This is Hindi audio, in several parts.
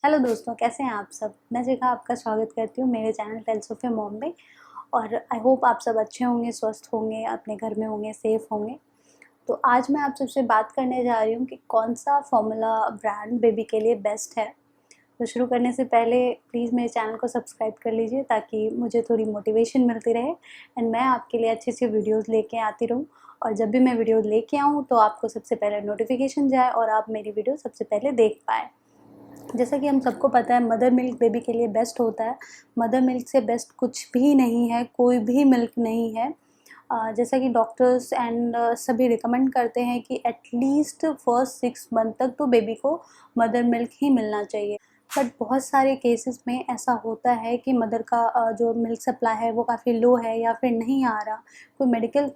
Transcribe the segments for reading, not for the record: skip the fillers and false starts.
हेलो दोस्तों, कैसे हैं आप सब। मैं शिखा आपका स्वागत करती हूँ मेरे channel tales of a mom में। और आई होप आप सब अच्छे होंगे, स्वस्थ होंगे, अपने घर में होंगे, सेफ होंगे। तो आज मैं आप सबसे बात करने जा रही हूँ कि कौन सा फॉर्मूला ब्रांड बेबी के लिए बेस्ट है। तो शुरू करने से पहले प्लीज़ मेरे चैनल को सब्सक्राइब कर लीजिए ताकि मुझे थोड़ी मोटिवेशन मिलती रहे एंड मैं आपके लिए अच्छी सी वीडियोज़ लेके आती रहूँ। और जब भी मैं वीडियो लेके आऊँ तो आपको सबसे पहले नोटिफिकेशन जाए और आप मेरी वीडियो सबसे पहले देख पाएँ। जैसा कि हम सबको पता है, मदर मिल्क बेबी के लिए बेस्ट होता है। मदर मिल्क से बेस्ट कुछ भी नहीं है, कोई भी मिल्क नहीं है। जैसा कि डॉक्टर्स एंड सभी रिकमेंड करते हैं कि एटलीस्ट फर्स्ट 6 मंथ तक तो बेबी को मदर मिल्क ही मिलना चाहिए। बट बहुत सारे केसेस में ऐसा होता है कि मदर का जो मिल्क सप्लाई है वो काफ़ी लो है या फिर नहीं आ रहा, कोई मेडिकल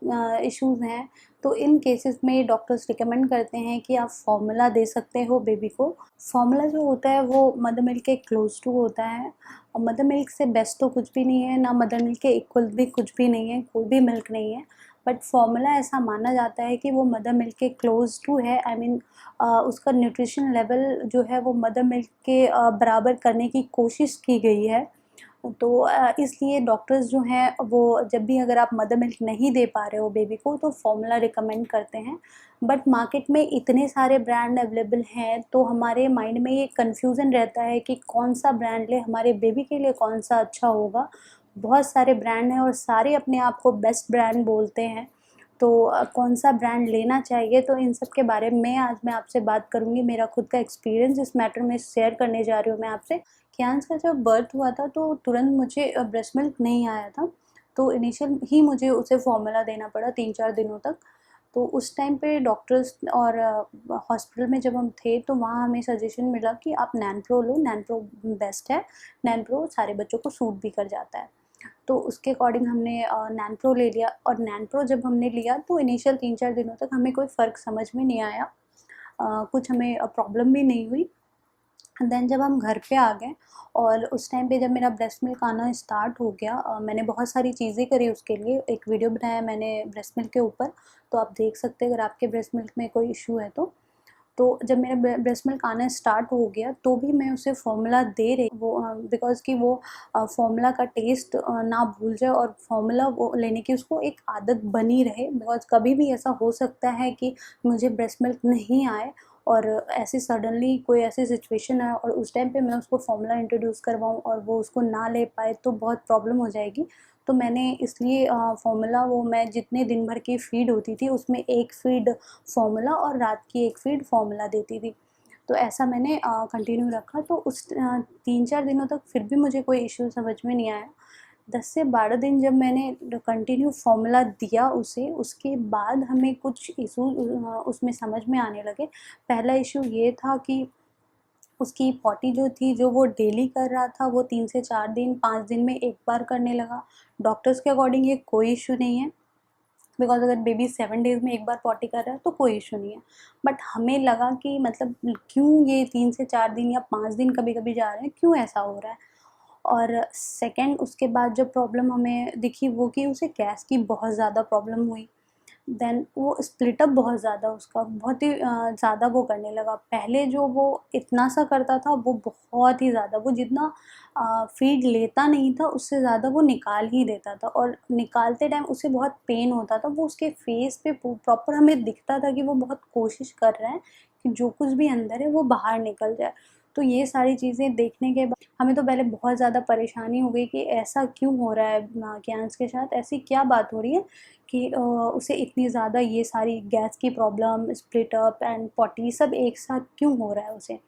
इश्यूज़ हैं। तो इन केसेस में डॉक्टर्स रिकमेंड करते हैं कि आप फॉर्मूला दे सकते हो बेबी को। फॉर्मूला जो होता है वो मदर मिल्क के क्लोज टू होता है। और मदर मिल्क से बेस्ट तो कुछ भी नहीं है, ना मदर मिल्क के इक्वल भी कुछ भी नहीं है, कोई भी मिल्क नहीं है। बट फॉर्मूला ऐसा माना जाता है कि वो मदर मिल्क के क्लोज टू है। आई मीन उसका न्यूट्रिशन लेवल जो है वो मदर मिल्क के बराबर करने की कोशिश की गई है। तो इसलिए डॉक्टर्स जो हैं वो जब भी अगर आप मदर मिल्क नहीं दे पा रहे हो बेबी को तो फॉर्मूला रिकमेंड करते हैं। बट मार्केट में इतने सारे ब्रांड अवेलेबल हैं तो हमारे माइंड में ये कन्फ्यूज़न रहता है कि कौन सा ब्रांड ले, हमारे बेबी के लिए कौन सा अच्छा होगा। बहुत सारे ब्रांड हैं और सारे अपने आप को बेस्ट ब्रांड बोलते हैं। तो कौन सा ब्रांड लेना चाहिए, तो इन सब के बारे में आज मैं आपसे बात करूँगी। मेरा खुद का एक्सपीरियंस इस मैटर में शेयर करने जा रही हूँ मैं आपसे। कियांश का जब बर्थ हुआ था तो तुरंत मुझे ब्रेस्ट मिल्क नहीं आया था। तो इनिशियल ही मुझे उसे फॉर्मूला देना पड़ा 3-4 दिनों तक। तो उस टाइम पे डॉक्टर्स और हॉस्पिटल में जब हम थे तो वहाँ हमें सजेशन मिला कि आप नैनप्रो लो, नैनप्रो बेस्ट है। नैनप्रो सारे बच्चों को सूट भी कर जाता है। तो उसके अकॉर्डिंग हमने नैनप्रो ले लिया। और नैनप्रो जब हमने लिया तो इनिशियल 3-4 दिनों तक हमें कोई फ़र्क समझ में नहीं आया। कुछ हमें प्रॉब्लम भी नहीं हुई। देन जब हम घर पे आ गए और उस टाइम पे जब मेरा ब्रेस्ट मिल्क आना स्टार्ट हो गया, मैंने बहुत सारी चीज़ें करी उसके लिए। एक वीडियो बनाया मैंने ब्रेस्ट मिल्क के ऊपर, तो आप देख सकते हैं अगर आपके ब्रेस्ट मिल्क में कोई इशू है तो। तो जब मेरा ब्रेस्ट मिल्क आना स्टार्ट हो गया तो भी मैं उसे फॉर्मूला दे रही वो, बिकॉज़ कि वो फॉर्मूला का टेस्ट ना भूल जाए और फॉर्मूला वो लेने की उसको एक आदत बनी रहे। बिकॉज़ कभी भी ऐसा हो सकता है कि मुझे ब्रेस्ट मिल्क नहीं आए और ऐसी सडनली कोई ऐसी सिचुएशन आए और उस टाइम पे मैं उसको फॉर्मूला इंट्रोड्यूस करवाऊँ और वो उसको ना ले पाए तो बहुत प्रॉब्लम हो जाएगी। तो मैंने इसलिए फॉर्मूला वो मैं जितने दिन भर की फ़ीड होती थी उसमें एक फ़ीड फॉर्मूला और रात की एक फ़ीड फॉर्मूला देती थी। तो ऐसा मैंने कंटिन्यू रखा। तो उस 3-4 दिनों तक फिर भी मुझे कोई इश्यू समझ में नहीं आया। 10 से 12 दिन जब मैंने कंटिन्यू फॉर्मूला दिया उसे, उसके बाद हमें कुछ इशू उसमें समझ में आने लगे। पहला इश्यू ये था कि उसकी पॉटी जो थी, जो वो डेली कर रहा था, वो 3 से 4 दिन, 5 दिन में 1 बार करने लगा। डॉक्टर्स के अकॉर्डिंग ये कोई इश्यू नहीं है, बिकॉज़ अगर बेबी 7 डेज़ में 1 बार पॉटी कर रहा है तो कोई इश्यू नहीं है। बट हमें लगा कि मतलब क्यों ये 3 से 4 दिन या 5 दिन कभी-कभी जा रहे हैं, क्यों ऐसा हो रहा है? और सेकंड उसके बाद जो प्रॉब्लम हमें दिखी वो कि उसे गैस की बहुत ज़्यादा प्रॉब्लम हुई। देन वो स्प्लिट अप बहुत ज़्यादा उसका बहुत ही ज़्यादा वो करने लगा। पहले जो वो इतना सा करता था वो बहुत ही ज़्यादा, वो जितना फ़ीड लेता नहीं था उससे ज़्यादा वो निकाल ही देता था। और निकालते टाइम उसे बहुत पेन होता था। वो उसके फ़ेस पे प्रॉपर हमें दिखता था कि वो बहुत कोशिश कर रहा है कि जो कुछ भी अंदर है वो बाहर निकल जाए। तो ये सारी चीज़ें देखने के बाद हमें तो पहले बहुत ज़्यादा परेशानी हो गई कि ऐसा क्यों हो रहा है कियांश के साथ, ऐसी क्या बात हो रही है कि उसे इतनी ज़्यादा ये सारी गैस की problem, split up and potty सब एक साथ क्यों हो रहा है उसे।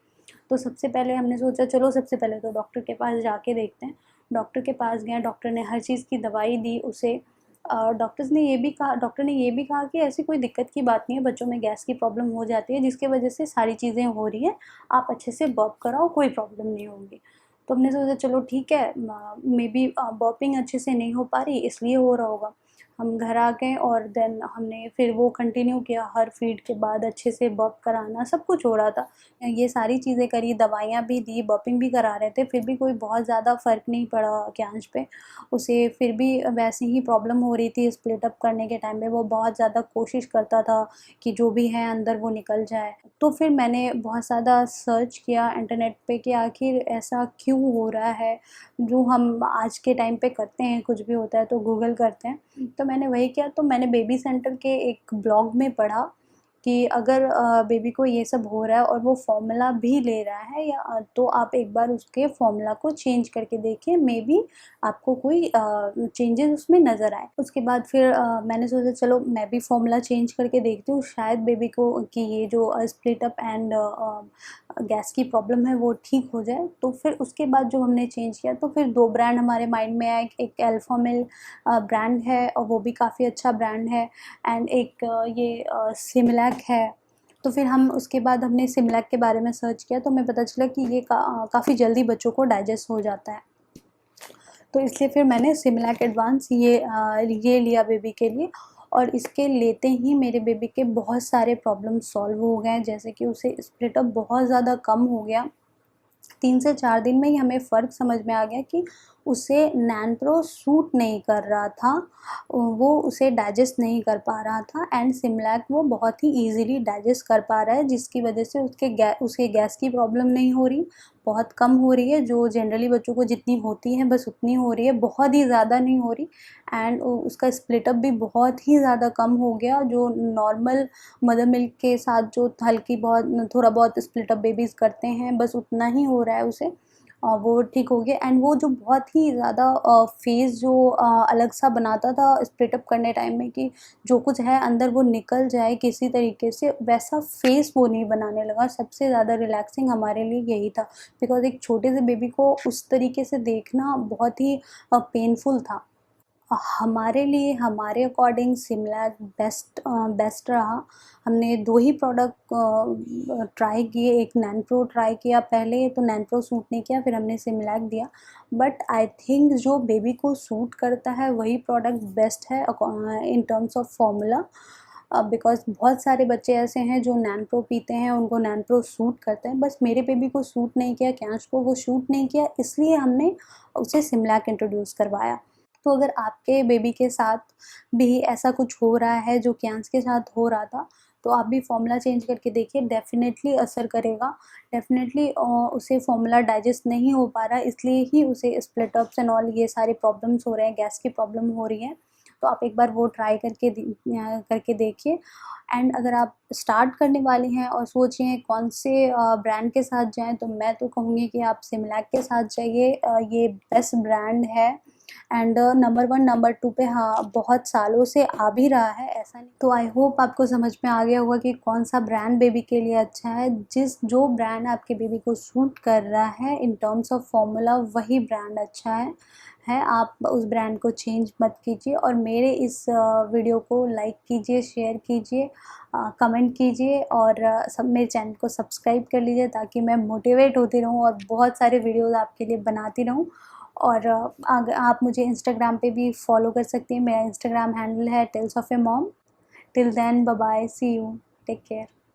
तो सबसे पहले हमने सोचा चलो सबसे पहले तो डॉक्टर के पास जाके देखते हैं। डॉक्टर के पास गए, डॉक्टर ने हर चीज़ की दवाई दी उसे। डॉक्टर ने ये भी कहा कि ऐसी कोई दिक्कत की बात नहीं है, बच्चों में गैस की प्रॉब्लम हो जाती है जिसकी वजह से सारी चीज़ें हो रही हैं, आप अच्छे से बर्प कराओ, कोई प्रॉब्लम नहीं होगी। तो हमने सोचा चलो ठीक है, मे बी बर्पिंग अच्छे से नहीं हो पा रही इसलिए हो रहा होगा। हम घर आ गए और देन हमने फिर वो कंटिन्यू किया, हर फीड के बाद अच्छे से बर्प कराना, सब कुछ हो रहा था। ये सारी चीज़ें करी, दवाइयाँ भी दी, बर्पिंग भी करा रहे थे, फिर भी कोई बहुत ज़्यादा फ़र्क नहीं पड़ा कैंश पे। उसे फिर भी वैसे ही प्रॉब्लम हो रही थी स्प्लिट अप करने के टाइम पे। वो बहुत ज़्यादा कोशिश करता था कि जो भी है अंदर वो निकल जाए। तो फिर मैंने बहुत ज़्यादा सर्च किया इंटरनेट पे कि आखिर ऐसा क्यों हो रहा है, जो हम आज के टाइम पे करते हैं, कुछ भी होता है तो गूगल करते हैं। तो मैंने वही किया, तो मैंने बेबी सेंटर के एक ब्लॉग में पढ़ा कि अगर बेबी को ये सब हो रहा है और वो फ़ॉर्मूला भी ले रहा है तो आप एक बार उसके फ़ॉर्मूला को चेंज करके देखिए, मे बी आपको कोई चेंजेस उसमें नज़र आए। उसके बाद फिर मैंने सोचा चलो मैं भी फ़ॉर्मूला चेंज करके देखती हूँ, शायद बेबी को कि ये जो स्प्लिट अप एंड गैस की प्रॉब्लम है वो ठीक हो जाए। तो फिर उसके बाद जो हमने चेंज किया, तो फिर 2 ब्रांड हमारे माइंड में आए। एक अल्फ़ा मिल ब्रांड है और वो भी काफ़ी अच्छा ब्रांड है, एंड एक ये सिमलैक है। तो फिर हम उसके बाद हमने सिमलैक के बारे में सर्च किया, तो हमें पता चला कि ये काफ़ी जल्दी बच्चों को डाइजेस्ट हो जाता है। तो इसलिए फिर मैंने सिमलैक एडवांस ये लिया बेबी के लिए, और इसके लेते ही मेरे बेबी के बहुत सारे प्रॉब्लम सॉल्व हो गए। जैसे कि उसे स्प्लिट अप बहुत ज़्यादा कम हो गया। 3 से 4 दिन में ही हमें फ़र्क समझ में आ गया कि उसे नैनप्रो सूट नहीं कर रहा था, वो उसे डाइजेस्ट नहीं कर पा रहा था, एंड सिमलैक वो बहुत ही ईज़िली डाइजेस्ट कर पा रहा है, जिसकी वजह से उसके गैस की प्रॉब्लम नहीं हो रही, बहुत कम हो रही है, जो जनरली बच्चों को जितनी होती है बस उतनी हो रही है, बहुत ही ज़्यादा नहीं हो रही। एंड उसका स्प्लिट अप भी बहुत ही ज़्यादा कम हो गया, जो नॉर्मल मदर मिल्क के साथ जो हल्की बहुत थोड़ा बहुत स्प्लिट अप बेबीज़ करते हैं, बस उतना ही हो रहा है उसे। वो ठीक हो गया। एंड वो जो बहुत ही ज़्यादा फेस जो अलग सा बनाता था स्प्लिट अप करने टाइम में, कि जो कुछ है अंदर वो निकल जाए किसी तरीके से, वैसा फेस वो नहीं बनाने लगा। सबसे ज़्यादा रिलैक्सिंग हमारे लिए यही था, बिकॉज़ एक छोटे से बेबी को उस तरीके से देखना बहुत ही पेनफुल था। हमारे लिए हमारे अकॉर्डिंग सिमलैक बेस्ट रहा। हमने 2 ही प्रोडक्ट ट्राई किए, एक नैनप्रो ट्राई किया पहले, तो नैनप्रो सूट नहीं किया, फिर हमने सिमलैक दिया। बट आई थिंक जो बेबी को सूट करता है वही प्रोडक्ट बेस्ट है in terms of formula. Because बहुत सारे बच्चे ऐसे हैं जो नैनप्रो पीते हैं, उनको नैनप्रो सूट करता है, बस मेरे बेबी को सूट नहीं किया, कैंश को वो सूट नहीं किया, इसलिए हमने उसे सिमलैक इंट्रोड्यूस करवाया। तो अगर आपके बेबी के साथ भी ऐसा कुछ हो रहा है जो कियांस के साथ हो रहा था, तो आप भी फ़ॉर्मूला चेंज करके देखिए, डेफ़िनेटली असर करेगा। डेफ़िनेटली उसे फ़ॉर्मूला डाइजेस्ट नहीं हो पा रहा, इसलिए ही उसे स्प्लिट अप्स एंड ऑल ये सारे प्रॉब्लम्स हो रहे हैं, गैस की प्रॉब्लम हो रही है। तो आप एक बार वो ट्राई करके देखिए। एंड अगर आप स्टार्ट करने वाले हैं और सोच रहे हैं कौन से ब्रांड के साथ जाएँ, तो मैं तो कहूँगी कि आप सिमलैक के साथ जाइए। ये बेस्ट ब्रांड है, एंड नंबर 1 नंबर 2 पे हाँ बहुत सालों से आ भी रहा है, ऐसा नहीं। तो आई होप आपको समझ में आ गया होगा कि कौन सा ब्रांड बेबी के लिए अच्छा है। जो ब्रांड आपके बेबी को सूट कर रहा है इन टर्म्स ऑफ फॉर्मूला, वही ब्रांड अच्छा है। आप उस ब्रांड को चेंज मत कीजिए, और मेरे इस वीडियो को लाइक कीजिए, शेयर कीजिए, कमेंट कीजिए, और सब मेरे चैनल को सब्सक्राइब कर लीजिए, ताकि मैं मोटिवेट होती रहूँ और बहुत सारे वीडियोज़ आपके लिए बनाती रहूँ। और आप मुझे इंस्टाग्राम पे भी फॉलो कर सकती हैं। मेरा इंस्टाग्राम हैंडल है tales of a mom. Till then bye bye, see you, take care.